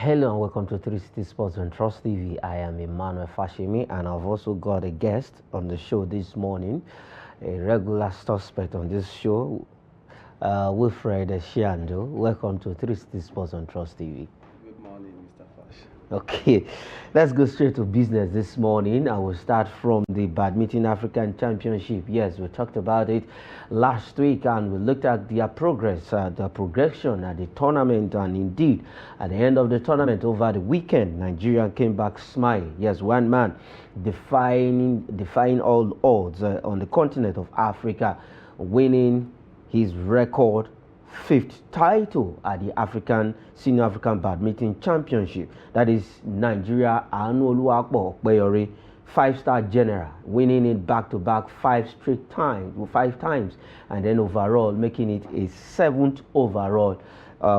Hello and welcome to 360 Sports on Trust TV. I am Emmanuel Fashimi and I've also got a guest on the show this morning, a regular suspect on this show, Wilfred Shiando. Welcome to 360 Sports on Trust TV. Good morning, Mr. Fash. Okay, let's go straight to business this morning. I will start from the Badminton African Championship. Yes, we talked about it last week and we looked at their progress, the progression at the tournament, and indeed at the end of the tournament over the weekend, Nigeria came back smiling. Yes, one man defying all odds on the continent of Africa, winning his record fifth title at the Senior African Badminton Championship. That is Nigeria Anuoluwapo Opeyori, five-star general, winning it back-to-back five times, and then overall making it a seventh overall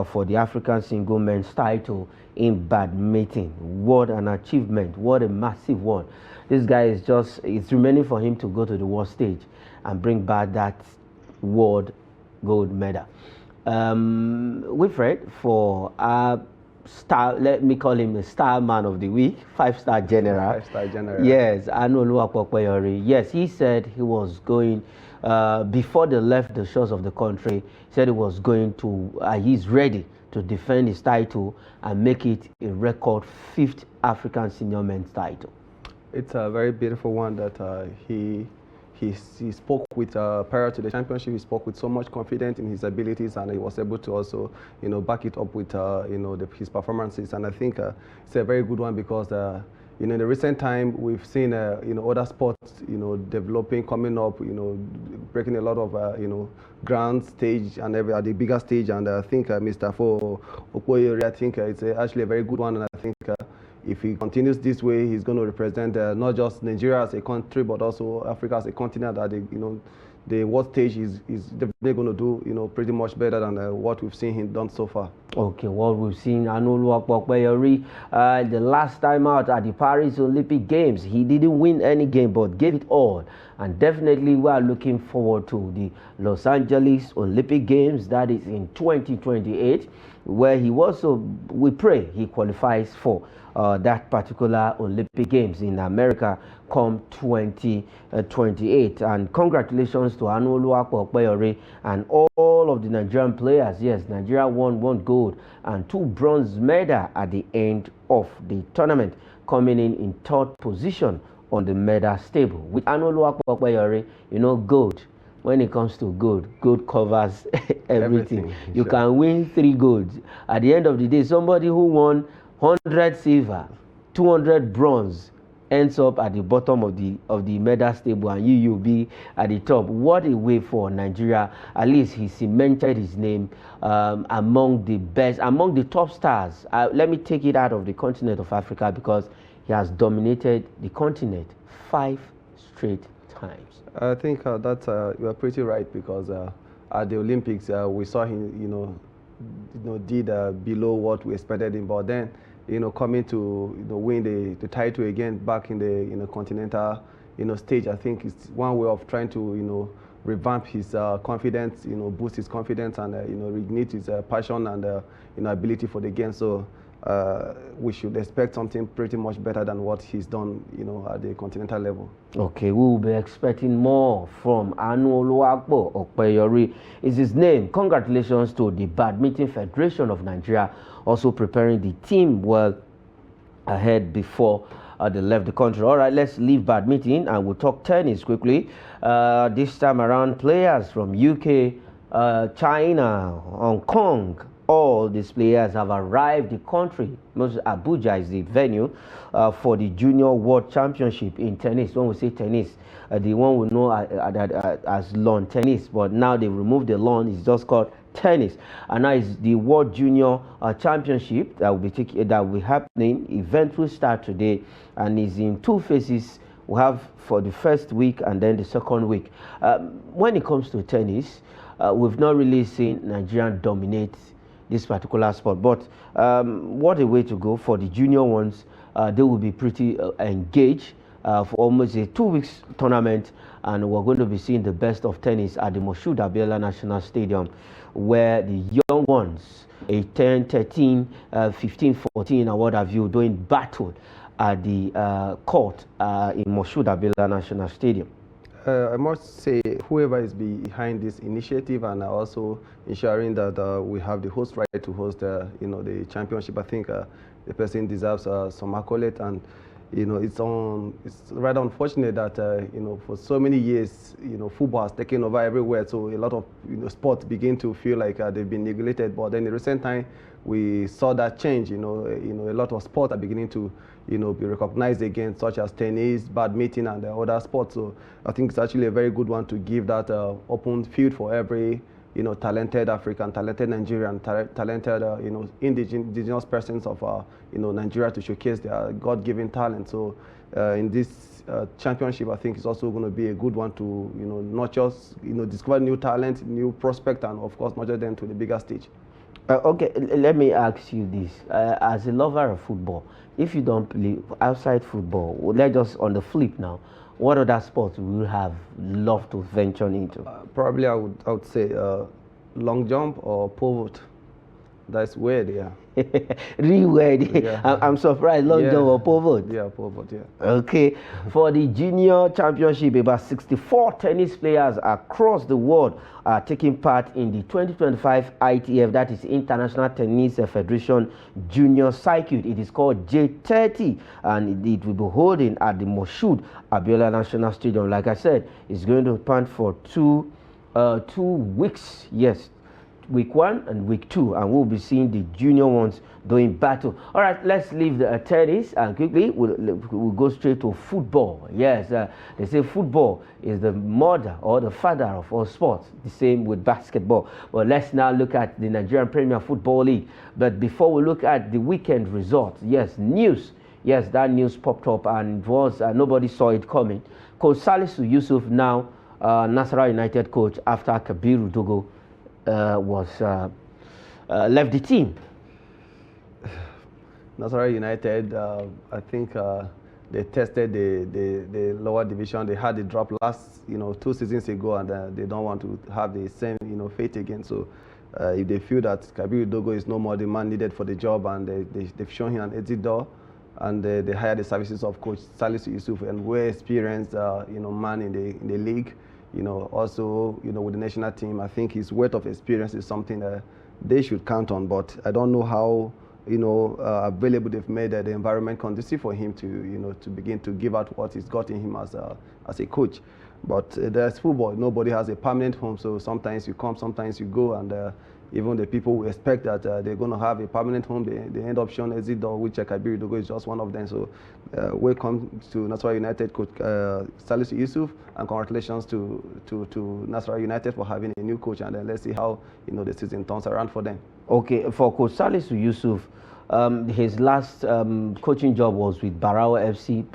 for the African single men's title in badminton. What an achievement, what a massive one. This guy is it's remaining for him to go to the world stage and bring back that world gold medal. Wilfred, for our star, let me call him the star man of the week, five-star general. Five-star general. Yes, Anuoluwapo Opeyori. Yes, he said he was going, before they left the shores of the country, he said he was going to, he's ready to defend his title and make it a record fifth African senior men's title. It's a very beautiful one that he spoke with, prior to the championship, he spoke with so much confidence in his abilities, and he was able to also, back it up with, his performances. And I think it's a very good one because, in the recent time, we've seen, other sports, developing, coming up, breaking a lot of, ground stage and at the bigger stage. And I think Mr. Opeyori, I think it's actually a very good one. And I think if he continues this way, he's going to represent not just Nigeria as a country, but also Africa as a continent. That the world stage is definitely going to do pretty much better than what we've seen him done so far. Okay, what we've seen Anuoluwapo Opeyori the last time out at the Paris Olympic Games, he didn't win any game but gave it all. And definitely we are looking forward to the Los Angeles Olympic Games, that is in 2028, where he also, we pray he qualifies for that particular Olympic Games in America come 2028. And congratulations to Anuoluwapo Opeyori and all of the Nigerian players. Yes, Nigeria won 1 gold and 2 bronze medals at the end of the tournament, coming in 3rd position on the medal table. With Anuoluwapo Opeyori, gold. When it comes to gold covers everything. You can win 3 golds. At the end of the day, somebody who won 100 silver, 200 bronze ends up at the bottom of the medal table, and you'll be at the top. What a way for Nigeria. At least he cemented his name among the best, among the top stars. Let me take it out of the continent of Africa, because he has dominated the continent 5 straight times. I think that you are pretty right, because at the Olympics we saw him, did below what we expected him, but then coming to win the title again back in the continental stage, I think it's one way of trying to revamp his confidence, boost his confidence, and reignite his passion and ability for the game. So we should expect something pretty much better than what he's done, at the continental level. Okay, we will be expecting more from Anuoluwapo Opeyori is his name. Congratulations to the Badminton Federation of Nigeria, also preparing the team well ahead before they left the country. All right, let's leave badminton and we'll talk tennis quickly. This time around, players from UK, China, Hong Kong, all these players have arrived the country. Abuja is the venue for the Junior World Championship in tennis. When we say tennis, the one we know as lawn tennis, but now they removed the lawn. It's just called tennis, and now it's the World Junior Championship that will be happening. Event will start today, and is in 2 phases. We have for the first week and then the second week. When it comes to tennis, we've not really seen Nigeria dominate this particular sport, but what a way to go for the junior ones. They will be pretty engaged for almost a 2 weeks tournament, and we're going to be seeing the best of tennis at the Moshood Abiola National Stadium, where the young ones a 10, 13, 15, 14, and what have you, doing battle at the court in Moshood Abiola National Stadium? I must say, whoever is behind this initiative and also ensuring that we have the host right to host, the championship, I think the person deserves some accolade. And it's rather unfortunate that for so many years, football has taken over everywhere. So a lot of sports begin to feel like they've been neglected. But then in recent time, we saw that change. A lot of sports are beginning to be recognized again, such as tennis, badminton, and the other sports. So I think it's actually a very good one to give that open field for every talented African, talented Nigerian, talented indigenous persons of Nigeria to showcase their God-given talent. So in this championship, I think it's also going to be a good one to not just discover new talent, new prospect, and of course nurture them to the bigger stage. Okay, let me ask you this. As a lover of football, if you don't play outside football, let's just on the flip now, what other sports would you have loved to venture into? Probably I would say long jump or pole vault. That's where they are. Really weird. Yeah. I'm surprised. Long jump or pole vault? Yeah, pole vault, yeah. Okay. For the junior championship, about 64 tennis players across the world are taking part in the 2025 ITF, that is International Tennis Federation Junior Circuit. It is called J30, and it will be holding at the Moshood Abiola National Stadium. Like I said, it's going to span for two weeks. Yes. Week 1 and week 2, and we'll be seeing the junior ones doing battle. All right, let's leave the tennis and quickly we'll go straight to football. Yes, they say football is the mother or the father of all sports. The same with basketball. But let's now look at the Nigerian Premier Football League. But before we look at the weekend results, yes, news. Yes, that news popped up and it was nobody saw it coming. Coach Salisu Yusuf, now Nasarawa United coach, after Kabiru Dogo left the team. Nasarawa United, I think they tested the lower division. They had the drop last 2 seasons ago, and they don't want to have the same fate again. So if they feel that Kabiru Dogo is no more the man needed for the job, and they've shown him an exit door, and they hired the services of Coach Salisu Yusuf, and well experienced man in the league. Also, with the national team, I think his weight of experience is something that they should count on. But I don't know how, available they've made the environment conducive for him to begin to give out what he's got in him as a coach. But there's football. Nobody has a permanent home, so sometimes you come, sometimes you go, and even the people who expect that they're going to have a permanent home, they end up showing exit door, which Kabiru Dogo is just one of them. So welcome to Nasarawa United coach Salisu Yusuf, and congratulations to Nasarawa United for having a new coach, and then let's see how the season turns around for them. Okay, for Coach Salisu Yusuf, his last coaching job was with Barawa FC,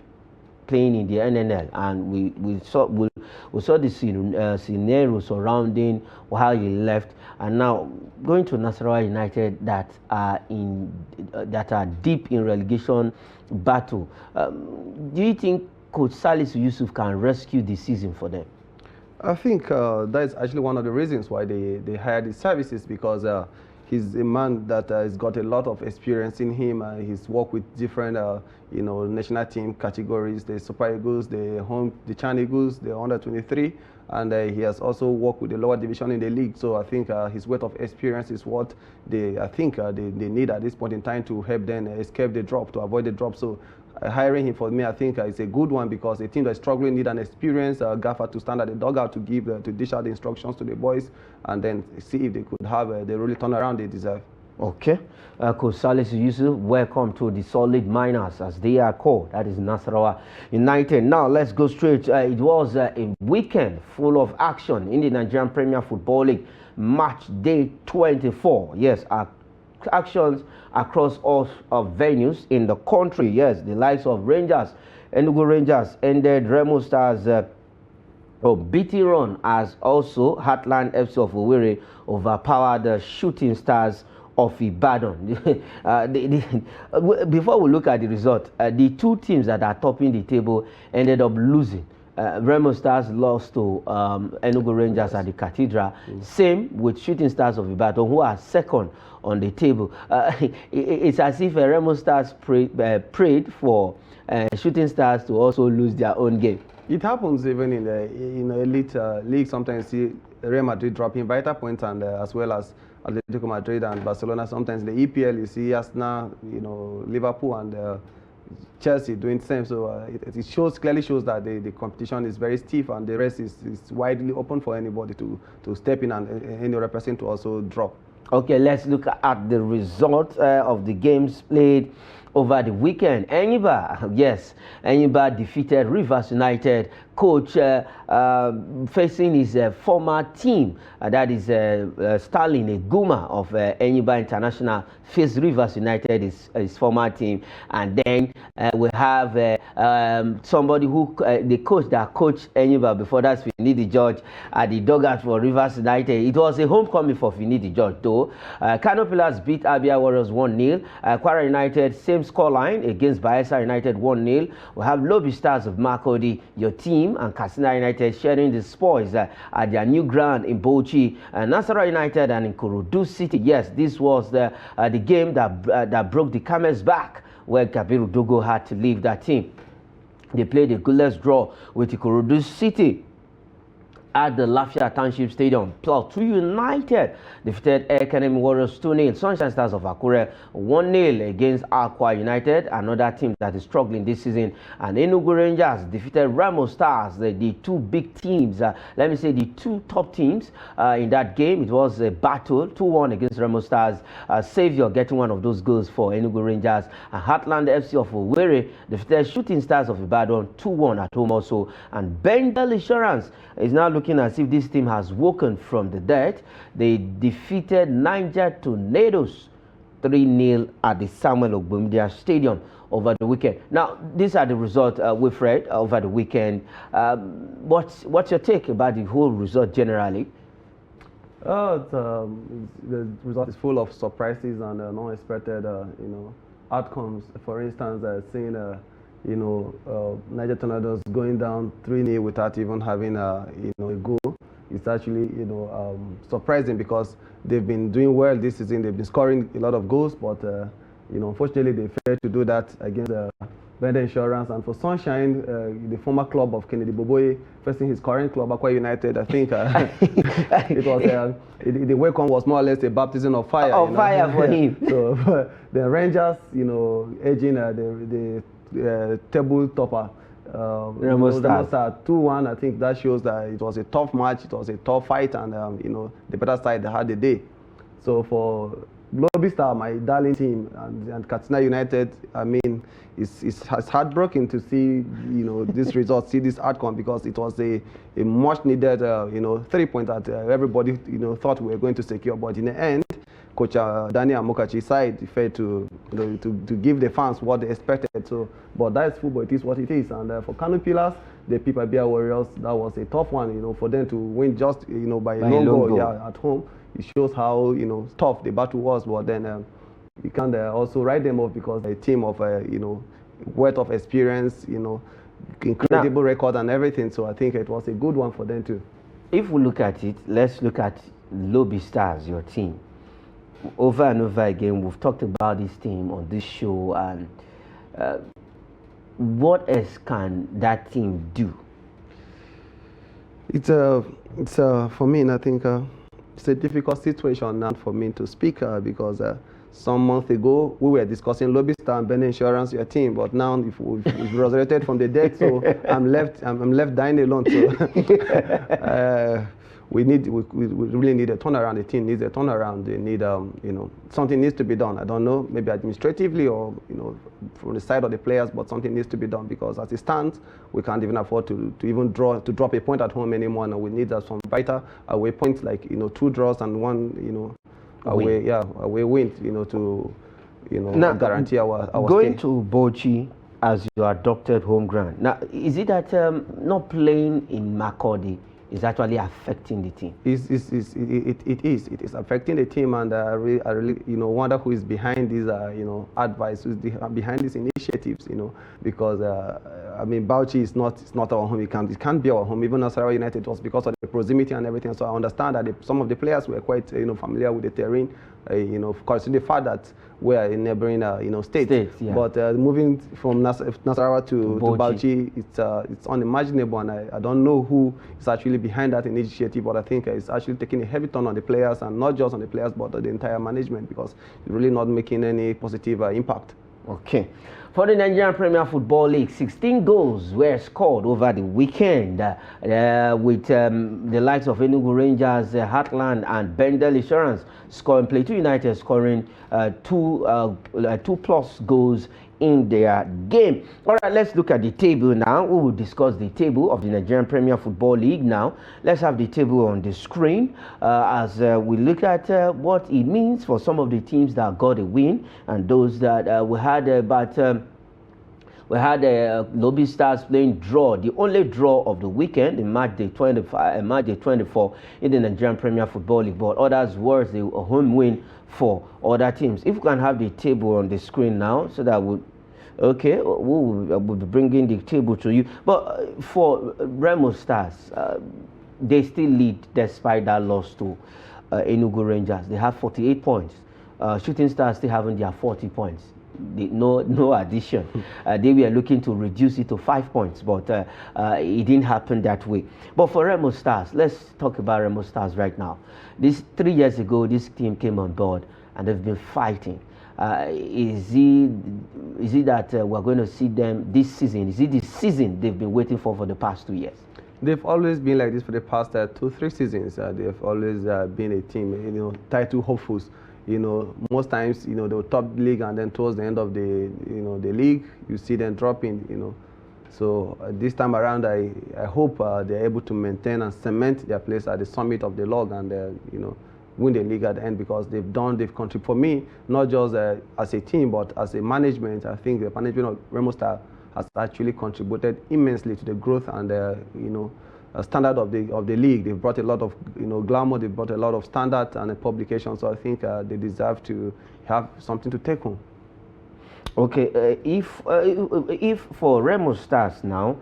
playing in the NNL, and we saw the scenario surrounding how he left, and now going to Nasarawa United that are deep in relegation battle. Do you think Coach Salisu Yusuf can rescue the season for them? I think that is actually one of the reasons why they hired his services, because he's a man that has got a lot of experience in him. He's worked with different, national team categories, the Super Eagles, the Chan Eagles, the Under 23, and he has also worked with the lower division in the league. So I think his weight of experience is what they need at this point in time to help them escape the drop, to avoid the drop. So hiring him, for me, I think is a good one, because a team that's struggling need an experienced gaffer to stand at the dugout to dish out the instructions to the boys, and then see if they could have the really turnaround they deserve. Okay. Coach Salisu Yusuf, welcome to the Solid Miners, as they are called. That is Nasarawa United. Now let's go straight. It was a weekend full of action in the Nigerian Premier Football League, match day 24. Yes, actions across all of venues in the country. Yes, the likes of Rangers, Enugu Rangers ended Remo Stars BT run, as also Heartland FC of Owerri overpowered the Shooting Stars of Ibadan. Before we look at the result, the two teams that are topping the table ended up losing Remo Stars lost to Enugu Rangers at the Cathedral. Same with Shooting Stars of Ibadan, who are second on the table. It's as if Remo Stars prayed for Shooting Stars to also lose their own game. It happens even in the elite league. Sometimes see Real Madrid dropping vital points, and as well as Atletico Madrid and Barcelona. Sometimes in the EPL you see Arsenal, Liverpool and Chelsea doing the same. So it clearly shows that the competition is very stiff, and the rest is widely open for anybody to step in and any other person to also drop. Okay, let's look at the result of the games played over the weekend. Enyimba, yes, Enyimba defeated Rivers United. Coach facing his former team, that is Sterling Eguma of Enyimba International, faced Rivers United, his former team. And then we have somebody who, the coach that coached Enyimba before, that's Finidi George, at the dugout for Rivers United. It was a homecoming for Finidi George, though. Kano Pillars beat Abia Warriors 1-0. Kwara United, same scoreline against Bayelsa United 1-0. We have Lobby Stars of Makurdi, your team, and Katsina United sharing the spoils at their new ground in Bauchi. Nasarawa United and Ikorodu City. Yes, this was the game that broke the camel's back, where Kabiru Dogo had to leave that team. They played a goalless draw with Ikorodu City at the Lafia Township Stadium. Plateau United defeated Academy Warriors 2-0. Sunshine Stars of Akure 1-0 against Aqua United, another team that is struggling this season. And Enugu Rangers defeated Remo Stars, the two big teams, let me say the two top teams in that game. It was a battle, 2-1 against Remo Stars. Savior getting one of those goals for Enugu Rangers. And Heartland FC of Owerri defeated Shooting Stars of Ibadan 2-1 at home also. And Bendel Insurance is now looking as if this team has woken from the dead. They defeated Niger Tornadoes 3-0 at the Samuel Ogbomudia Stadium over the weekend. Now, these are the results we've read over the weekend. What's your take about the whole result generally? The result is full of surprises and unexpected, outcomes. For instance, seeing Niger Tornadoes going down 3-0 without even having a goal. It's actually surprising, because they've been doing well this season. They've been scoring a lot of goals, but unfortunately they failed to do that against Bender Insurance. And for Sunshine, the former club of Kennedy Boboye, facing his current club Aqua United, I think it was the welcome was more or less a baptism of fire. Fire for him. So the Rangers, edging the table topper. Remo Stars 2-1. I think that shows that it was a tough match, it was a tough fight, and the better side had the day. So for Lobby Star, my darling team, and Katsina United, I mean, it's heartbroken to see this result, see this outcome, because it was a much needed 3 points that everybody thought we were going to secure, but in the end, Coach Danny Amokachi's side failed to give the fans what they expected. So, but that's football. It is what it is. And for Kano Pillars, the Pipa Bia Warriors, that was a tough one. For them to win just by a long goal at home. It shows how tough the battle was. But then you can't also write them off, because a team of wealth of experience, incredible record and everything. So I think it was a good one for them too. If we look at it, let's look at Lobby Stars, your team. Over and over again, we've talked about this team on this show, and what else can that team do? It's for me, I think it's a difficult situation now for me to speak, because some months ago we were discussing Lobby Star and Benin Insurance, your team, but now if we've resurrected from the dead, so I'm left dying alone. So we really need a turnaround. The team needs a turnaround. They need something needs to be done. I don't know, maybe administratively or from the side of the players, but something needs to be done, because as it stands, we can't even afford to even drop a point at home anymore. And we need some vital away points, like 2 draws and 1 away win to now, guarantee our going stay. to Bauchi as your adopted home ground. Now, is it that not playing in Makurdi is actually affecting the team? It is affecting the team, and I really wonder who is behind these advice, who's behind these initiatives, because I mean, Bauchi is not our home. It can't be our home. Even Nasarawa United was because of the proximity and everything. So I understand that some of the players were quite familiar with the terrain. Of course, the fact that we're in neighboring states. Yeah. But moving from Nasarawa to Bauchi, it's unimaginable, and I don't know who is actually behind that initiative. But I think it's actually taking a heavy toll on the players, and not just on the players, but the entire management, because it's really not making any positive impact. Okay. For the Nigerian Premier Football League, 16 goals were scored over the weekend with the likes of Enugu Rangers, Heartland and Bendel Insurance scoring, Plateau United scoring two plus goals in their game. All right, let's look at the table now. We will discuss the table of the Nigerian Premier Football League now. Let's have the table on the screen as we look at what it means for some of the teams that got a win and those that we had Lobby Stars playing draw, the only draw of the weekend in March day 25 and March day 24 in the Nigerian Premier Football League, but others were a home win for other teams. If we can have the table on the screen now, so that we'll be bringing the table to you. But for Remo Stars, they still lead despite that loss to Enugu Rangers. They have 48 points. Shooting Stars still having their 40 points. No addition. They were looking to reduce it to 5 points, but it didn't happen that way. But for Remo Stars, let's talk about Remo Stars right now. 3 years ago, this team came on board and they've been fighting. Is it that we're going to see them this season? Is it the season they've been waiting for the past 2 years? They've always been like this for the past 2-3 seasons. They've always been a team, title hopefuls. Most times, they'll top the league, and then towards the end of the league, you see them dropping, So this time around, I hope they're able to maintain and cement their place at the summit of the log, and win the league at the end, because they've contributed. For me, not just as a team, but as a management. I think the management of Remo Star has actually contributed immensely to the growth and standard of the league. They've brought a lot of glamour. They've brought a lot of standard and publication. So I think they deserve to have something to take home. Okay, if for Remo Stars now,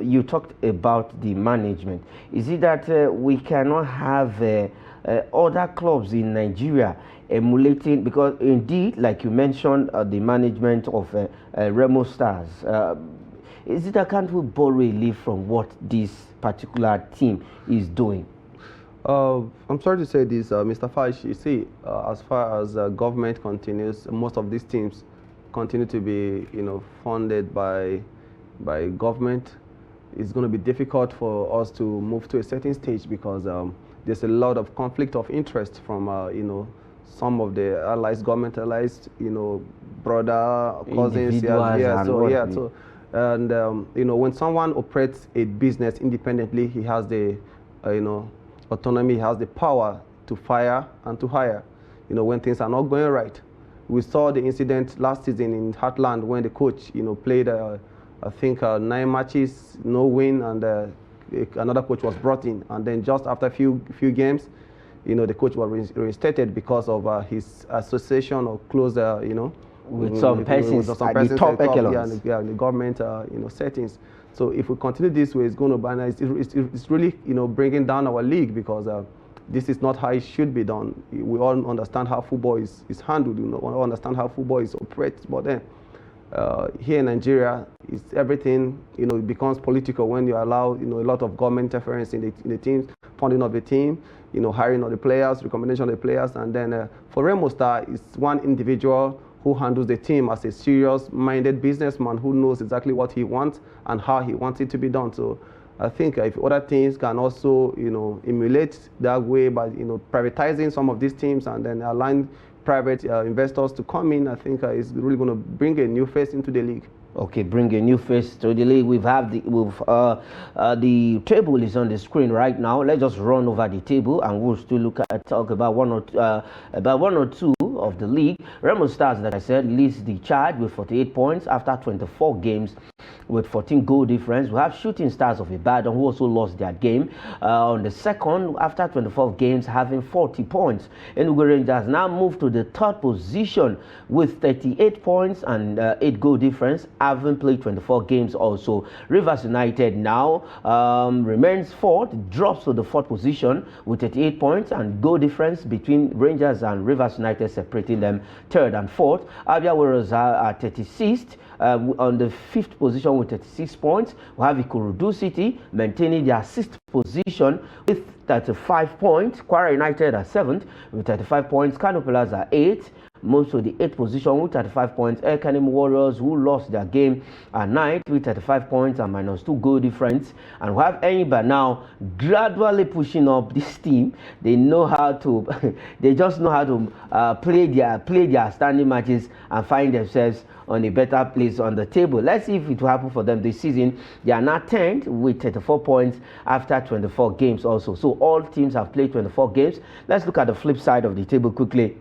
you talked about the management. Is it that we cannot have other clubs in Nigeria emulating? Because indeed, like you mentioned, the management of Remo Stars. Is it that can't we borrow a leaf from what this particular team is doing? I'm sorry to say this, Mr. Fash. You see, as far as government continues, most of these teams continue to be, funded by government. It's going to be difficult for us to move to a certain stage, because there's a lot of conflict of interest from, some of the allies, government allies, brother, cousins. When someone operates a business independently, he has the, autonomy, he has the power to fire and to hire, when things are not going right. We saw the incident last season in Heartland when the coach, played, I think, 9 matches, no win, and another coach was brought in. And then just after a few games, the coach was reinstated because of his association or close, with some persons at the top echelons. In the government, settings. So if we continue this way, it's going to ban. It's really, bringing down our league, because this is not how it should be done. We all understand how football is handled. We all understand how football is operated. But then, here in Nigeria, everything, it becomes political when you allow, a lot of government interference in the teams, funding of the team, hiring of the players, recommendation of the players, and then for Remo Star, it's one individual who handles the team as a serious-minded businessman who knows exactly what he wants and how he wants it to be done. So I think if other teams can also, emulate that way by, privatizing some of these teams and then allowing private investors to come in, I think it's really going to bring a new face into the league. Okay, bring a new face to the league. The table is on the screen right now. Let's just run over the table, and we'll still talk about one or two of the league. Remo Stars, like I said, leads the charge with 48 points after 24 games. with 14 goal difference. We have Shooting Stars of Ibadan, who also lost their game on the second after 24 games, having 40 points. Enugu Rangers now moved to the third position with 38 points and 8 goal difference, having played 24 games also. Rivers United now remains fourth, drops to the fourth position with 38 points and goal difference between Rangers and Rivers United separating them third and fourth. Abia Warriors are 36th on the fifth position with 36 points. We have Ikorodu City maintaining their sixth position with 35 points. Kwara United are 7th with 35 points. Kano Pillars are 8th. Moves to the 8th position with 35 points. Ekanim Warriors, who lost their game, are 9th with 35 points and -2 goal difference. And we have Enyimba now gradually pushing up this team. They know how to, they just know how to play their standing matches and find themselves on a better place on the table. Let's see if it will happen for them this season. They are now 10th with 34 points after 24 games also. So all teams have played 24 games. Let's look at the flip side of the table quickly.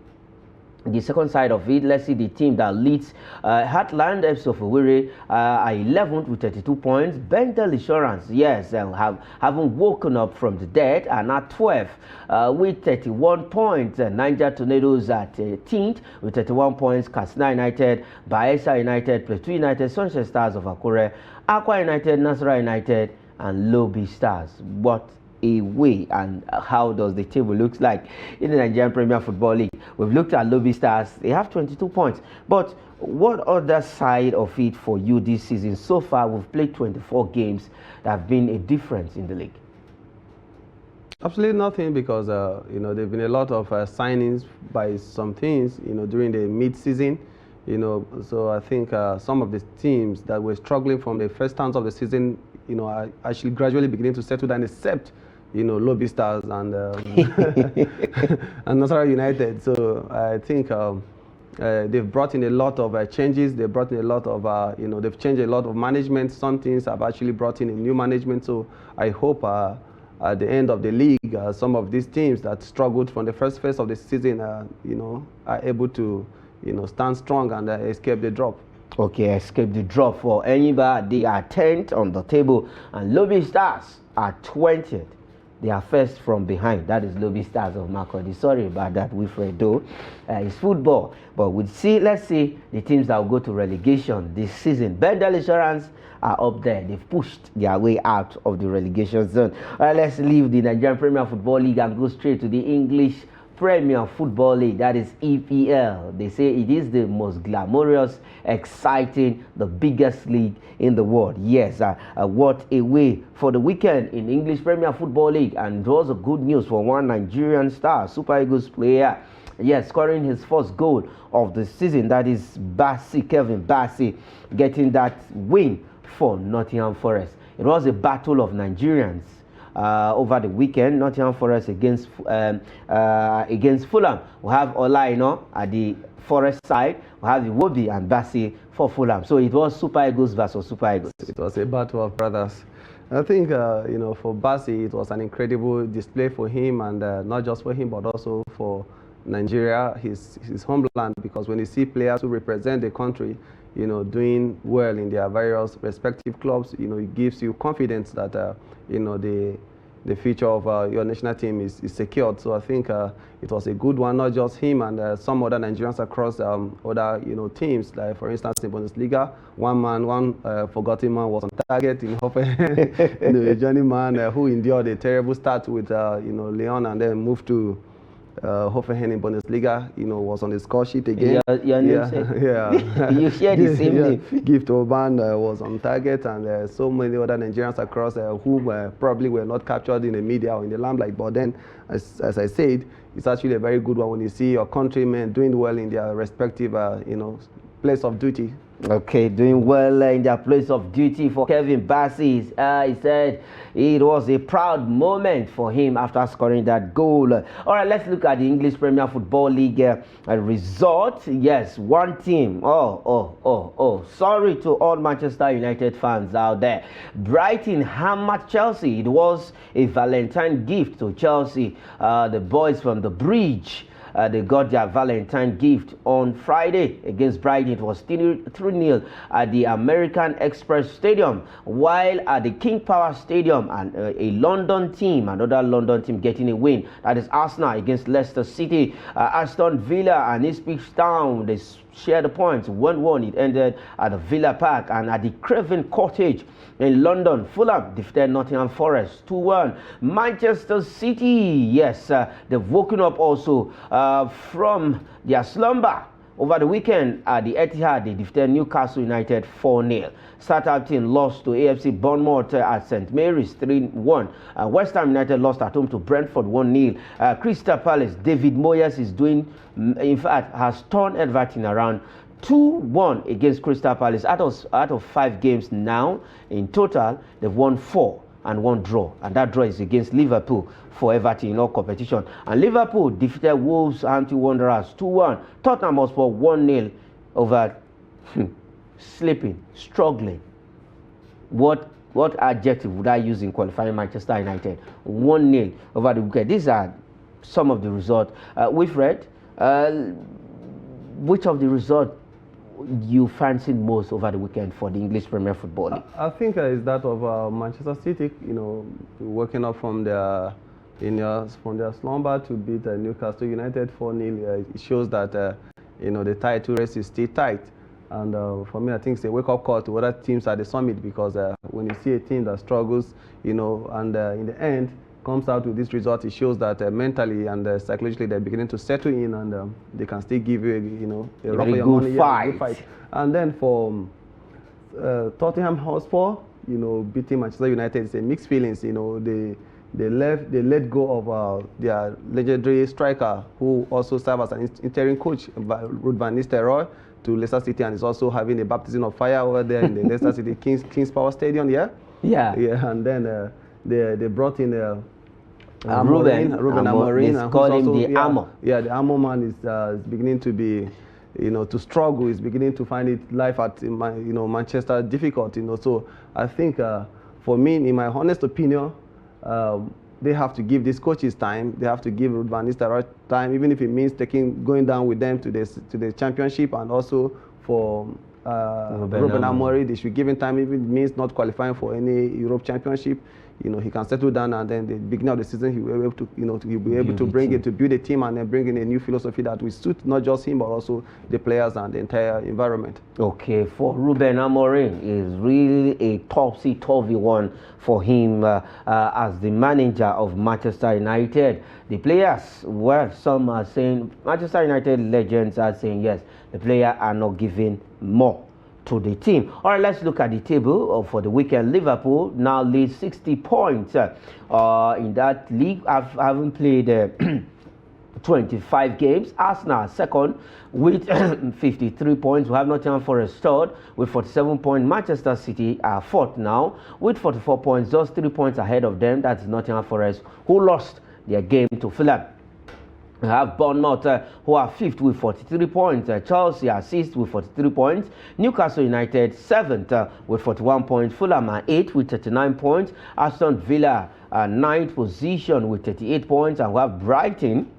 The second side of it, let's see the team that leads. Heartland FC of Owerri are 11th with 32 points. Bendel Insurance, yes, haven't woken up from the dead, are now 12th with 31 points. Niger Tornadoes at 18th with 31 points. Katsina United, Bayelsa United, Plateau United, Sunshine Stars of Akure, Akwa United, Nasarawa United, and Lobi Stars. What a way, and how does the table look like in the Nigerian Premier Football League? We've looked at Lobi Stars. They have 22 points, but what other side of it for you this season? So far we've played 24 games that have been a difference in the league. Absolutely nothing, because you know, there've been a lot of signings by some teams, you know, during the mid-season, you know, so I think some of the teams that were struggling from the first turns of the season, you know, are actually gradually beginning to settle down, except, you know, Lobi Stars and and Nasarawa United. So I think they've brought in a lot of changes. They've brought in a lot of, you know, they've changed a lot of management. Some teams have actually brought in a new management. So I hope at the end of the league, some of these teams that struggled from the first phase of the season, you know, are able to, you know, stand strong and escape the drop. Okay, escape the drop for Enyimba. They are 10th on the table, and Lobi Stars are 20th. They are first from behind. That is Lobi Stars of Makurdi. Sorry about that, Wilfred, though. It's football. But let's see the teams that will go to relegation this season. Bendel Insurance are up there. They've pushed their way out of the relegation zone. All right, let's leave the Nigerian Premier Football League and go straight to the English Premier Football League, that is EPL. They say it is the most glamorous, exciting, the biggest league in the world. Yes, what a way for the weekend in English Premier Football League, and it was a good news for one Nigerian star, Super Eagles player. Yes, scoring his first goal of the season. That is Kevin Bassey, getting that win for Nottingham Forest. It was a battle of Nigerians. Over the weekend, Nottingham Forest against Fulham. We have Olaino at the Forest side. We have the Iwobi and Bassey for Fulham. So it was Super Eagles versus Super Eagles. It was a battle of brothers. I think, you know, for Bassey, it was an incredible display for him, and not just for him, but also for Nigeria, his homeland, because when you see players who represent the country, you know, doing well in their various respective clubs, you know, it gives you confidence that, you know, the future of your national team is secured. So I think it was a good one, not just him and some other Nigerians across other, you know, teams. Like, for instance, in Bundesliga, one forgotten man was on target in Hoffenheim, you know, a journeyman who endured a terrible start with, you know, Lyon, and then moved to Hoffenheim in Bundesliga, you know, was on the score sheet again. Your namesake? Yeah. You share the same name. Gift Orban was on target, and so many other Nigerians across who probably were not captured in the media or in the limelight. But then, as I said, it's actually a very good one when you see your countrymen doing well in their respective, you know, place of duty. Okay, doing well in their place of duty for Kevin Bassey. He said it was a proud moment for him after scoring that goal. All right, let's look at the English Premier Football League result. Yes, one team. Sorry to all Manchester United fans out there. Brighton hammered Chelsea. It was a Valentine gift to Chelsea. The boys from the bridge. they got their Valentine gift on Friday against Brighton. It was 3-0 at the American Express Stadium, while at the King Power Stadium, and a London team, another London team getting a win. That is Arsenal against Leicester City. Aston Villa and Ipswich Town, they share the points 1-1. It ended at the Villa Park. And at the Craven Cottage in London, Fulham defeated Nottingham Forest 2-1. Manchester City, yes, they've woken up also from their slumber. Over the weekend at the Etihad, they defeated Newcastle United 4-0. Southampton lost to AFC Bournemouth at St. Mary's 3-1. West Ham United lost at home to Brentford 1-0. Crystal Palace, David Moyes is doing, in fact, has turned Everton around 2-1 against Crystal Palace. Out of 5 games now, in total, they've won 4 and 1 draw. And that draw is against Liverpool for Everton in all competition. And Liverpool defeated Wolverhampton Wanderers 2-1. Tottenham Hotspur 1-0 over sleeping, struggling. What adjective would I use in qualifying Manchester United? 1-0 over the weekend. These are some of the results we've read. Which of the results you fancied most over the weekend for the English Premier Football League? I think it's that of Manchester City, waking up from their slumber to beat Newcastle United 4-0. It shows that the title race is still tight. And for me, I think it's a wake-up call to other teams at the summit, because when you see a team that struggles, and in the end comes out with this result, it shows that mentally and psychologically they're beginning to settle in, and they can still give you a run for your money. Fight. Good fight. And then for Tottenham Hotspur, beating Manchester United, it's a mixed feelings. They let go of their legendary striker, who also served as an interim coach, Ruud van Nistelrooy, to Leicester City, and is also having a baptism of fire over there in the Leicester City King's Power Stadium. Yeah. And then they brought in Ruben Amorim. They call him the Amo. Yeah, the Amo man is beginning to be, to struggle. Is beginning to find it life at Manchester difficult. So I think for me, in my honest opinion, they have to give these coaches time. They have to give Ruud van Nistelrooy time, even if it means going down with them to the championship, and also for Ruben Amorim, they should give him time, even if it means not qualifying for any Europe Championship. He can settle down, and then the beginning of the season he will be able to, he'll be able to bring it, to build a team, and then bring in a new philosophy that will suit not just him but also the players and the entire environment. Okay, for Ruben Amorim, is really a topsy-turvy one for him as the manager of Manchester United. The players, well, some are saying, Manchester United legends are saying yes, the players are not giving more to the team. All right, let's look at the table for the weekend. Liverpool now leads 60 points in that league. Haven't played 25 games. Arsenal second with 53 points. We have Nottingham Forest third with 47 points. Manchester City are fourth now with 44 points, just 3 points ahead of them. That's Nottingham Forest, who lost their game to Fulham. We have Bournemouth, who are fifth with 43 points. Chelsea are sixth with 43 points. Newcastle United seventh with 41 points. Fulham are eighth with 39 points. Aston Villa ninth position with 38 points. And we have Brighton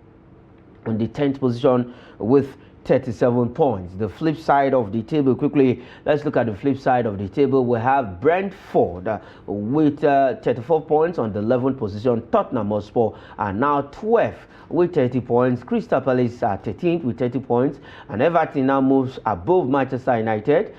in the 10th position with 37 points. The flip side of the table, quickly, let's look at the flip side of the table. We have Brentford with 34 points on the 11th position. Tottenham Hotspur are now 12th with 30 points. Crystal Palace are 13th with 30 points. And Everton now moves above Manchester United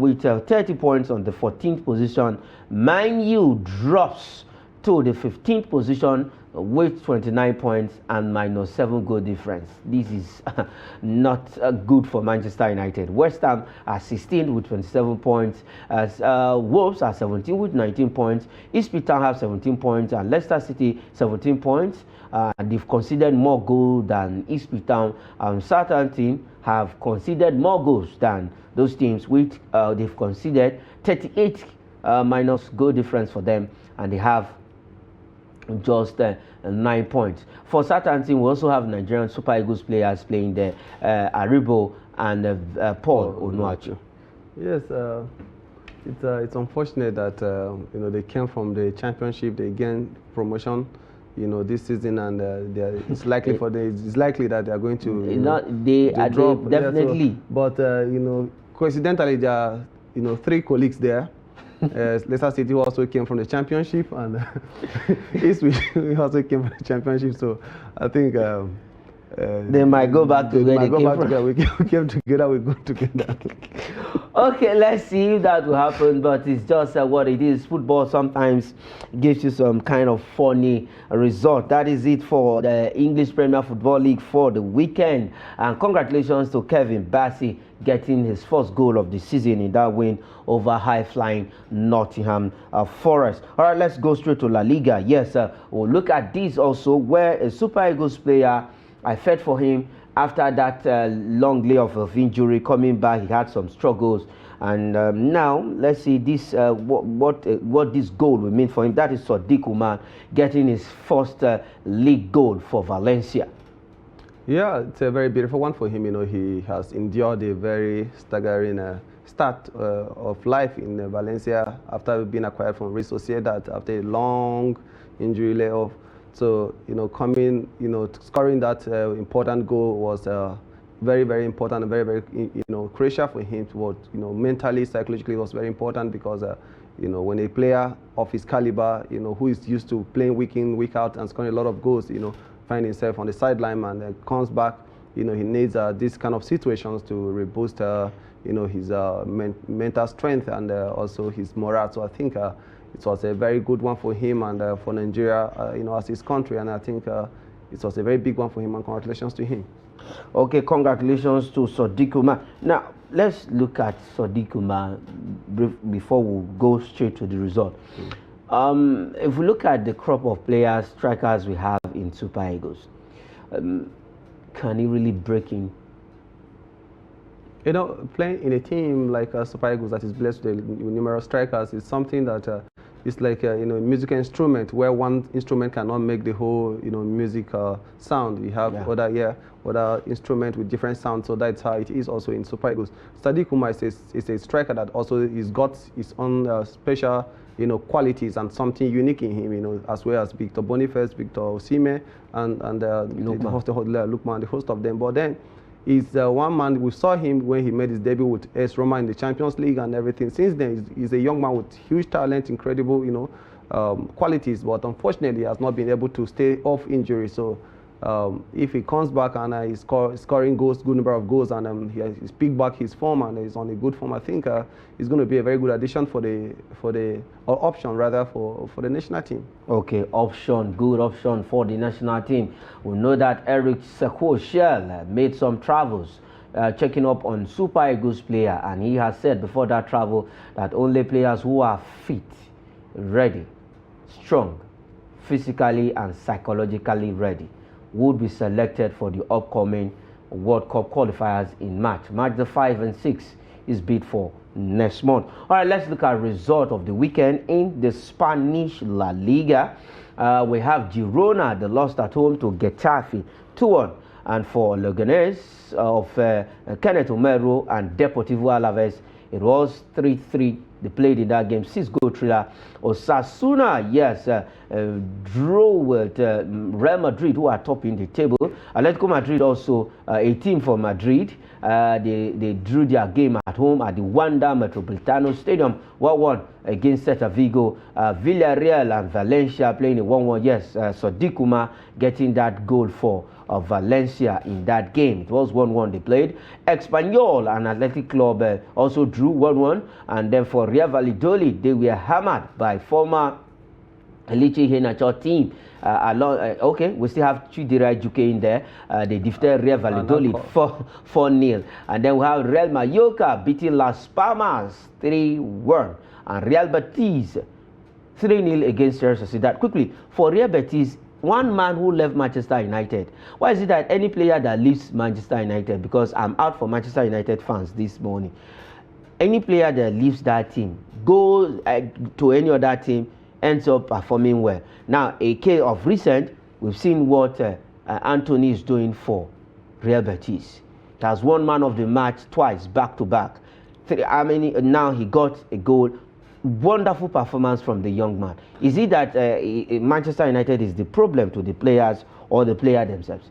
with 30 points on the 14th position. Man U drops to the 15th position with 29 points and -7 goal difference. This is not good for Manchester United. West Ham are 16 with 27 points. As Wolves are 17 with 19 points. Ipswich Town have 17 points, and Leicester City 17 points. They've conceded more goals than Ipswich Town. Southampton have conceded more goals than those teams, which they've conceded 38 minus goal difference for them, and they have just 9 points. For Southampton, we also have Nigerian Super Eagles players playing there, Aribo and Paul Onuachu. Yes, it's unfortunate that they came from the championship, they gained promotion, this season, and it's likely that they are going to drop. Definitely. Yeah, so, but coincidentally, there are 3 colleagues there. Leicester City also came from the championship, and Ipswich also came from the championship. So I think they might go back to where they came from. We came together, we go together. Okay, let's see if that will happen, but it's just what it is. Football sometimes gives you some kind of funny result. That is it for the English Premier Football League for the weekend. And congratulations to Kevin Bassey getting his first goal of the season in that win over high-flying Nottingham Forest. All right, let's go straight to La Liga. Yes, we'll look at this also, where a Super Eagles player, I felt for him after that long layoff of injury. Coming back, he had some struggles, and now let's see this what this goal will mean for him. That is Sadiq Umar getting his first league goal for Valencia. Yeah, it's a very beautiful one for him. He has endured a very staggering start of life in Valencia after being acquired from Real Sociedad after a long injury layoff. So, scoring that important goal was very, very important and very, very, crucial for him. Mentally, psychologically, it was very important because, when a player of his caliber, who is used to playing week in, week out and scoring a lot of goals, find himself on the sideline and comes back, he needs these kind of situations to reboost, his mental strength and also his morale. So I think it was a very good one for him and for Nigeria, as his country, and I think it was a very big one for him, and congratulations to him. Okay, congratulations to Sadiq Umar. Now, let's look at Sadiq Umar before we go straight to the result. If we look at the crop of players, strikers we have in Super Eagles, can he really break in? Playing in a team like Super Eagles that is blessed with numerous strikers is something that it's like a musical instrument where one instrument cannot make the whole music sound. You have other instruments with different sounds, so that's how it is also in Super Eagles. Sadiq Umar is a striker that also has got his own special qualities and something unique in him, as well as Victor Boniface, Victor Osimhen, and Lukman, the host of them. But then he's one man, we saw him when he made his debut with AS Roma in the Champions League and everything. Since then, he's a young man with huge talent, incredible, qualities, but unfortunately, he has not been able to stay off injury. So if he comes back and he's scoring goals, good number of goals, and he's picked back his form and he's on a good form, I think he's going to be a very good addition for the option rather for the national team. Okay, good option for the national team. We know that Eric Sekoshel made some travels checking up on Super Eagles player, and he has said before that travel that only players who are fit, ready, strong, physically and psychologically ready would be selected for the upcoming World Cup qualifiers in March. March the 5 and 6 is bid for next month. All right, let's look at result of the weekend in the Spanish La Liga. We have Girona, they lost at home to Getafe 2-1. And for Leganés of Kenneth Omero and Deportivo Alaves, it was 3-3. They played in that game, 6-goal thriller. Osasuna, yes, drew with Real Madrid, who are topping the table. Atletico Madrid also, a team from Madrid. They drew their game at home at the Wanda Metropolitano Stadium, 1-1 against Celta Vigo. Villarreal and Valencia playing a 1-1. Yes, Sadiq Umar getting that goal for Valencia in that game. It was 1-1 they played. Espanyol and Athletic Club also drew 1-1. And then for Real Valladolid, they were hammered by former Elche Henacho team. Okay, we still have Chidera Juke in there. They defeated Real Valladolid 4-0. And then we have Real Mallorca beating Las Palmas 3-1. And Real Betis 3-0 against Real Sociedad. Quickly, for Real Betis, one man who left Manchester United. Why is it that any player that leaves Manchester United, because I'm out for Manchester United fans this morning, any player that leaves that team, goes to any other team, ends up performing well. Now, a case of recent, we've seen what Anthony is doing for Real Betis. He has won man of the match twice, back to back. Now he got a goal. wonderful performance from the young man. Is it that Manchester United is the problem to the players or the player themselves?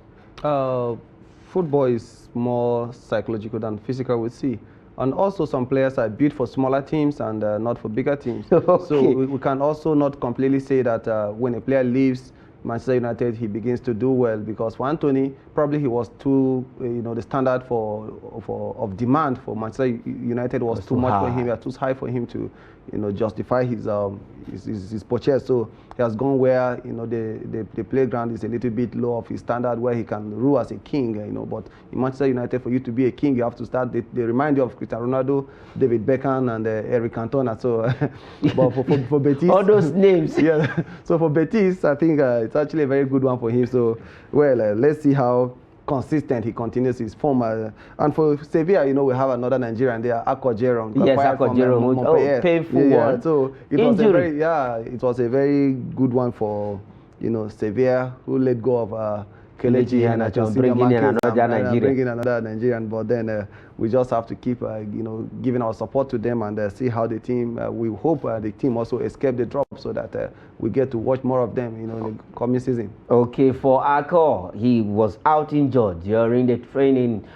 Football is more psychological than physical, we see. And also some players are built for smaller teams and not for bigger teams. Okay. So we can also not completely say that when a player leaves Manchester United, he begins to do well, because for Anthony, probably he was too, the standard of demand for Manchester United was too much for him, too high for him to, justify his purchase. So he has gone where, the playground is a little bit low of his standard, where he can rule as a king, But in Manchester United, for you to be a king, you have to start. They remind you of Cristiano Ronaldo, David Beckham, and Eric Cantona. So, but for Betis, all those names. Yeah. So for Betis, I think it's actually a very good one for him. So, well, let's see how consistent he continues his form. And for Sevilla, we have another Nigerian there, Akojero. Yes, Akojero. Painful one. So it was a very good one for Sevilla, who let go of Kelechi and bringing in another Nigerian. Bringing another Nigerian, but then we just have to keep giving our support to them and see how the team. We hope the team also escape the drop, so that we get to watch more of them in the coming season. Okay, for Akor, he was out injured during the training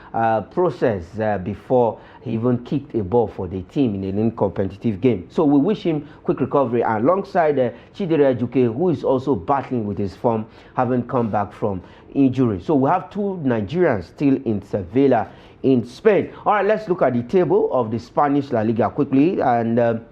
process before he even kicked a ball for the team in a non-competitive game. So we wish him quick recovery, alongside Chidera Ejuke, who is also battling with his form, having come back from injury. So we have two Nigerians still in Sevilla in Spain. All right, let's look at the table of the Spanish La Liga quickly. And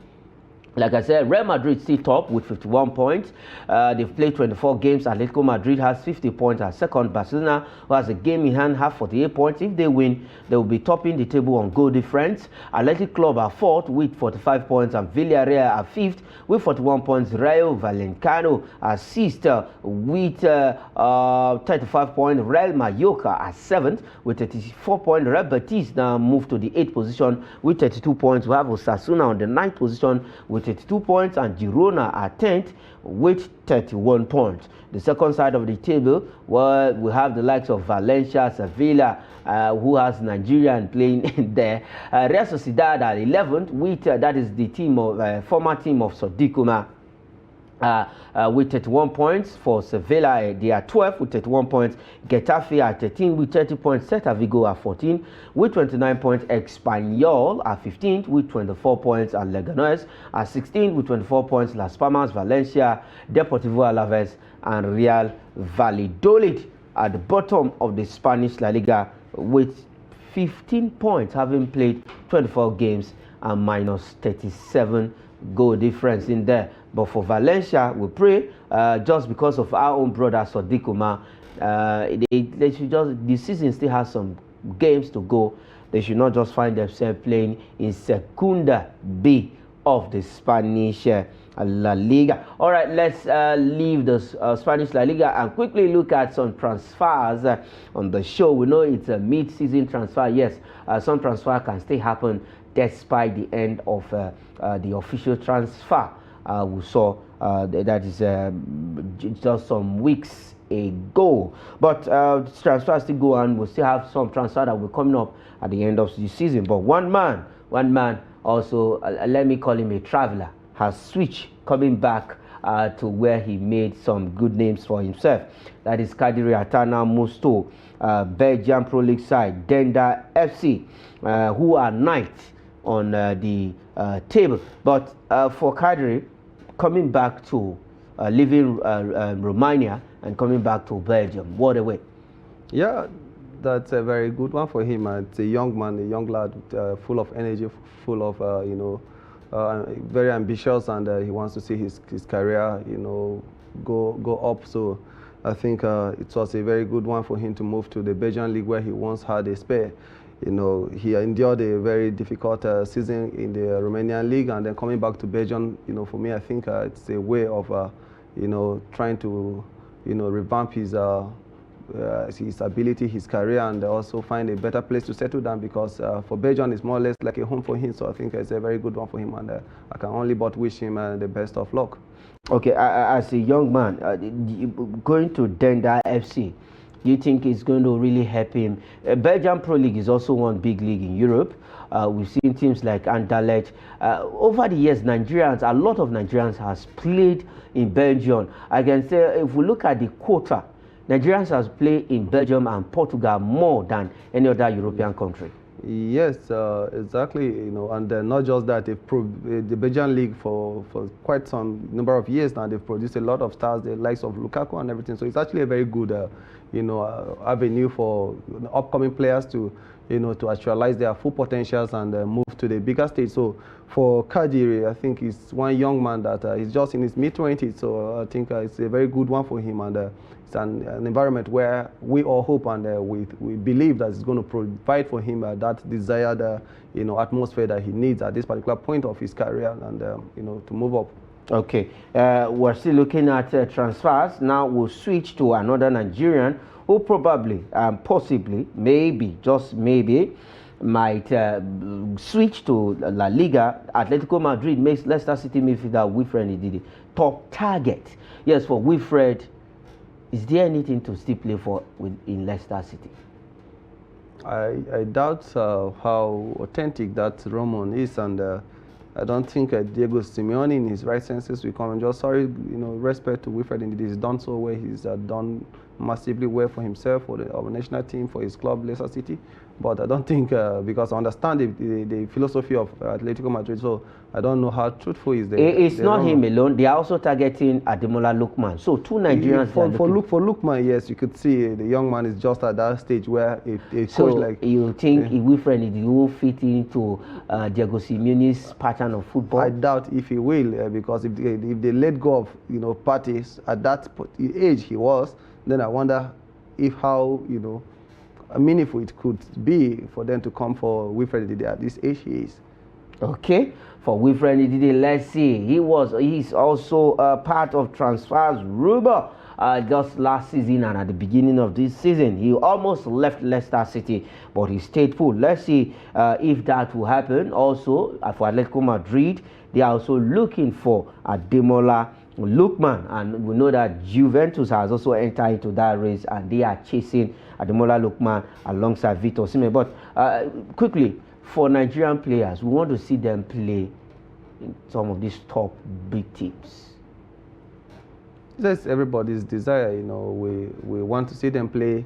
like I said, Real Madrid still top with 51 points. They've played 24 games. Atletico Madrid has 50 points at second. Barcelona, who has a game in hand, have 48 points. If they win, they will be topping the table on goal difference. Athletic Club are fourth with 45 points, and Villarreal are fifth with 41 points. Rayo Vallecano are sixth with 35 points. Real Mallorca are seventh with 34 points. Real Betis now move to the 8th position with 32 points. We have Osasuna on the 9th position with 32 points, and Girona are 10th with 31 points. The second side of the table, where we have the likes of Valencia, Sevilla, who has Nigerian playing there. Real Sociedad are 11th with that is the team of former team of Sadiq Umar. With 31 points. For Sevilla, they are 12th with 31 points. Getafe are 13 with 30 points. Celta Vigo are 14 with 29 points. Espanyol are 15th with 24 points. And Leganés are 16th with 24 points. Las Palmas, Valencia, Deportivo Alaves, and Real Valladolid at the bottom of the Spanish La Liga with 15 points, having played 24 games and minus 37 goal difference in there. But for Valencia, we pray, just because of our own brother Sadiq Umar, they should just, the season still has some games to go. They should not just find themselves playing in Segunda B of the Spanish La Liga. All right, let's leave the Spanish La Liga and quickly look at some transfers on the show. We know it's a mid-season transfer. Yes, some transfer can still happen despite the end of the official transfer. We saw that is just some weeks ago. But transfers still go on. We'll still have some transfer that will be coming up at the end of the season. But one man also, let me call him a traveler, has switched, coming back to where he made some good names for himself. That is Kadiri Atana Musto, Belgian Pro League side, Denda FC, who are ninth on the table. But for Kadiri, coming back to leaving Romania and coming back to Belgium, what a way. Yeah, that's a very good one for him. It's a young man, a young lad, full of energy, full of, very ambitious, and he wants to see his career, go up. So I think it was a very good one for him to move to the Belgian league, where he once had a spare. He endured a very difficult season in the Romanian league, and then coming back to Belgium, for me, I think it's a way of, trying to, revamp his ability, his career, and also find a better place to settle down, because for Belgium, it's more or less like a home for him. So I think it's a very good one for him, and I can only but wish him the best of luck. Okay, as a young man, going to Denda FC, Do you think it's going to really help him? Belgian Pro League is also one big league in Europe. We've seen teams like Anderlecht. Over the years, a lot of Nigerians has played in Belgium. I can say if we look at the quota, Nigerians has played in Belgium and Portugal more than any other European country. Yes, exactly. You know, and not just that, the Belgian league for quite some number of years now. They've produced a lot of stars, the likes of Lukaku and everything. So it's actually a very good, avenue for upcoming players to, to actualize their full potentials and move to the bigger stage. So for Kadiri, I think he's one young man that he's just in his mid-20s. So I think it's a very good one for him, and it's an environment where we all hope and we believe that it's going to provide for him that desired atmosphere that he needs at this particular point of his career, and to move up. Okay, we're still looking at transfers. Now we'll switch to another Nigerian who probably, possibly, maybe, just maybe, might switch to La Liga. Atletico Madrid makes Leicester City midfielder Wilfred Ndidi top target. Yes, for Wilfred, is there anything to still play for in Leicester City? I doubt how authentic that Roman is, and I don't think Diego Simeone in his right senses will come and just respect to Wilfred Ndidi. He's done so well. He's done massively well for himself, for our national team, for his club, Leicester City. But I don't think, because I understand the philosophy of Atletico Madrid, so I don't know how truthful is the. It's not him alone. They are also targeting Ademola Lookman. So two Nigerians. For Lookman, yes, you could see the young man is just at that stage where a so coach like. You think Wilfred Ndidi will fit into Diego Simeone's pattern of football? I doubt if he will, because if they let go of parties at that age he was, then I wonder how meaningful it could be for them to come for Wilfred Ndidi at this age he is. Okay, for Wilfred Ndidi, let's see. He's also part of transfers rumor just last season and at the beginning of this season. He almost left Leicester City, but he stayed put. Let's see if that will happen. Also, for Atletico Madrid, they are also looking for Ademola Lookman, and we know that Juventus has also entered into that race, and they are chasing Ademola Lookman alongside Victor Osimhen. But quickly, for Nigerian players, we want to see them play in some of these top big teams. That's everybody's desire. We want to see them play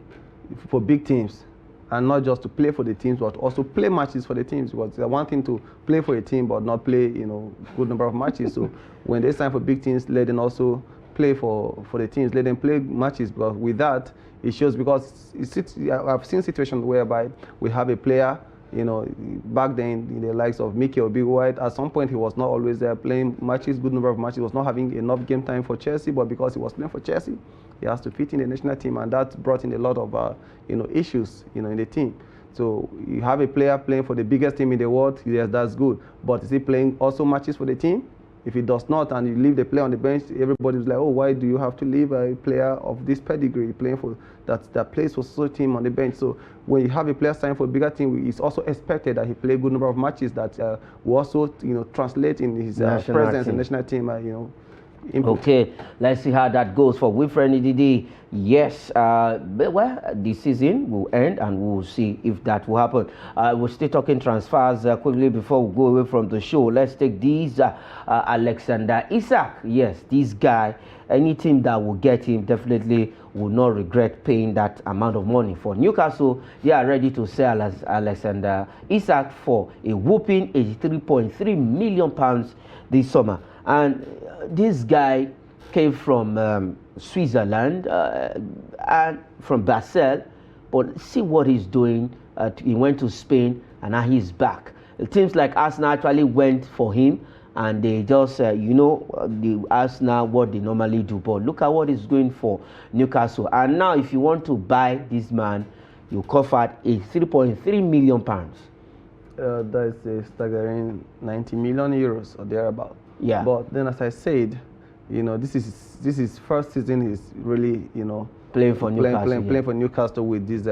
for big teams, and not just to play for the teams, but also play matches for the teams. Because they're wanting to play for a team, but not play, good number of matches. So when they sign for big teams, let them also play for the teams. Let them play matches. Because with that, it shows, because I've seen situations whereby we have a player, back then in the likes of Mikel Obi-White, at some point he was not always there playing matches, good number of matches, was not having enough game time for Chelsea, but because he was playing for Chelsea, he has to fit in the national team, and that brought in a lot of issues in the team. So you have a player playing for the biggest team in the world, yes, that's good, but is he playing also matches for the team? If he does not, and you leave the player on the bench, everybody's like, oh, why do you have to leave a player of this pedigree playing for that plays for such a team on the bench? So when you have a player signed for a bigger team, it's also expected that he play a good number of matches that will also translate in his presence in the national team. Input. Okay, let's see how that goes for Wilfred Ndidi. Yes, well, the season will end and we'll see if that will happen. We're still talking transfers quickly before we go away from the show. Let's take these. Alexander Isak. Yes, this guy, any team that will get him definitely will not regret paying that amount of money. For Newcastle, they are ready to sell Alexander Isak for a whopping £83.3 million this summer. And this guy came from Switzerland and from Basel, but see what he's doing. He went to Spain and now he's back. It seems like Arsenal actually went for him, and they just, they Arsenal what they normally do. But look at what he's doing for Newcastle. And now if you want to buy this man, you cost £3.3 million. That is a staggering 90 million euros or thereabout. Yeah. But then, as I said, this is first season he's really, playing for Newcastle. Playing for Newcastle with these,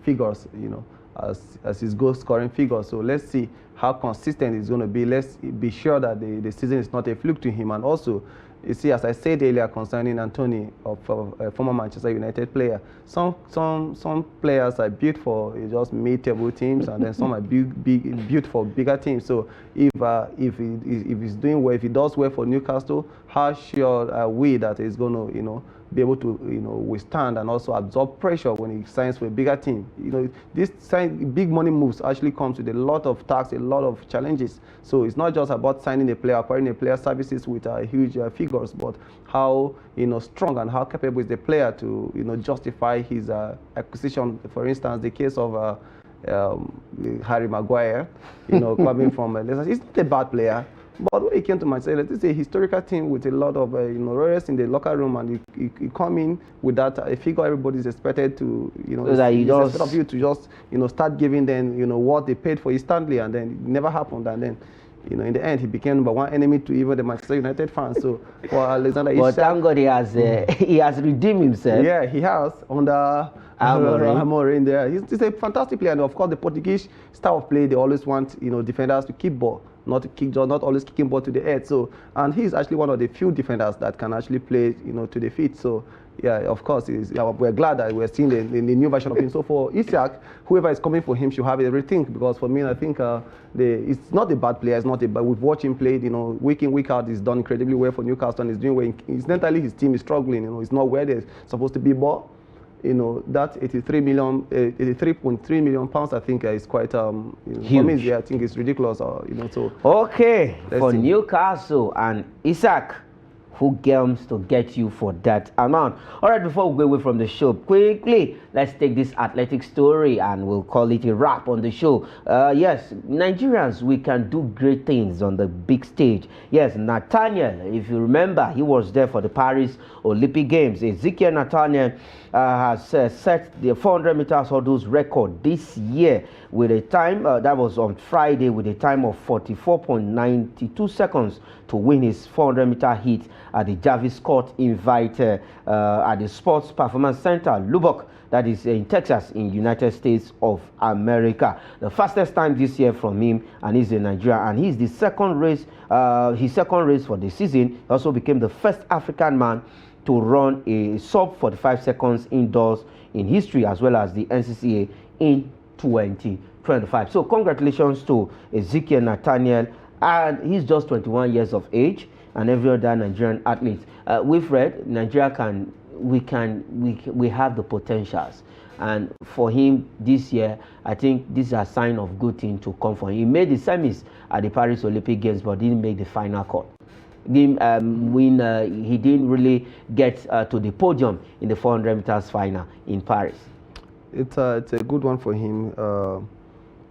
figures, as his goal scoring figures. So let's see how consistent it's going to be. Let's be sure that the season is not a fluke to him. And also, You see, as I said earlier concerning Anthony, of a former Manchester United player, some players are built for just mid-table teams, and then some are built for bigger teams. So if he's doing well, if he does well for Newcastle, how sure are we that he's going to, be able to, withstand and also absorb pressure when he signs for a bigger team? This big money moves actually comes with a lot of tasks, a lot of challenges. So it's not just about signing a player, acquiring a player services with huge figures, but how strong and how capable is the player to justify his acquisition. For instance, the case of Harry Maguire, coming from Leicester. He's not a bad player. But when he came to Manchester, it's a historical team with a lot of royals in the locker room, and you come in with that a figure everybody is expected to instead of you to just start giving them what they paid for instantly, and then it never happened, and then in the end he became number one enemy to even the Manchester United fans. So for Alexander Isak, thank God he has redeemed himself. Yeah, he has under Amorim there. He's a fantastic player, and of course the Portuguese style of play, they always want defenders to keep ball, not always kicking ball to the head. So, and he's actually one of the few defenders that can actually play to the feet. So yeah, of course, we're glad that we're seeing the new version of him. So for Isak, whoever is coming for him should have a rethink, because for me, I think it's not a bad player. It's not but we've watched him play. Week in, week out, he's done incredibly well for Newcastle, and he's doing well. Incidentally, his team is struggling. It's not where they're supposed to be, but that 83.3 million pounds, I think is quite huge. For me, I think it's ridiculous. So okay, for Newcastle and Isak, who comes to get you for that amount? All right, before we go away from the show, quickly, let's take this athletic story and we'll call it a wrap on the show. Yes, Nigerians, we can do great things on the big stage. Yes, Nathaniel, if you remember, he was there for the Paris Olympic Games. Ezekiel Nathaniel has set the 400 meters hurdles record this year with a time, that was on Friday, with a time of 44.92 seconds to win his 400 meter heat at the Jarvis Scott Invite at the Sports Performance Center, Lubbock, that is in Texas, in United States of America. The fastest time this year from him, and he's in Nigeria, and he's the second race, his second race for the season. He also became the first African man to run a sub 45 seconds indoors in history, as well as the NCCA in 2025. So congratulations to Ezekiel Nathaniel, and he's just 21 years of age, and every other Nigerian athlete. We've read Nigeria we have the potentials, and for him this year, I think this is a sign of good thing to come for him. He made the semis at the Paris Olympic Games, but didn't make the final cut. He didn't really get to the podium in the 400 meters final in Paris. It's a good one for him.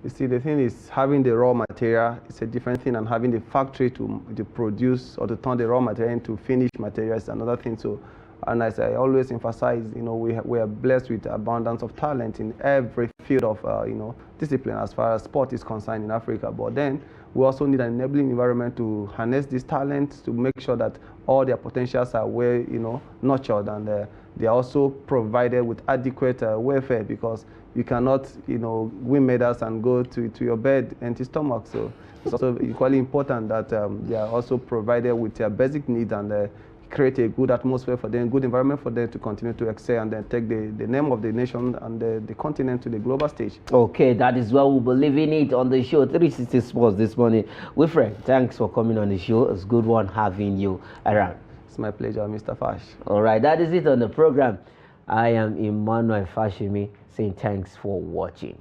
You see, the thing is, having the raw material is a different thing, and having the factory to produce or to turn the raw material into finished material is another thing. So, and as I always emphasize, we are blessed with abundance of talent in every field of discipline as far as sport is concerned in Africa. But then we also need an enabling environment to harness these talents, to make sure that all their potentials are well nurtured, and they are also provided with adequate welfare, because you cannot win medals and go to your bed empty stomach. So it's also equally important that they are also provided with their basic needs, and create a good atmosphere for them, good environment for them to continue to excel, and then take the name of the nation and the continent to the global stage. Okay, that is what we believe in it on the show 360 Sports this morning. Wilfred, thanks for coming on the show. It's a good one having you around. It's my pleasure, Mr. Fash. All right, that is it on the program. I am Emmanuel Fashimi, saying thanks for watching.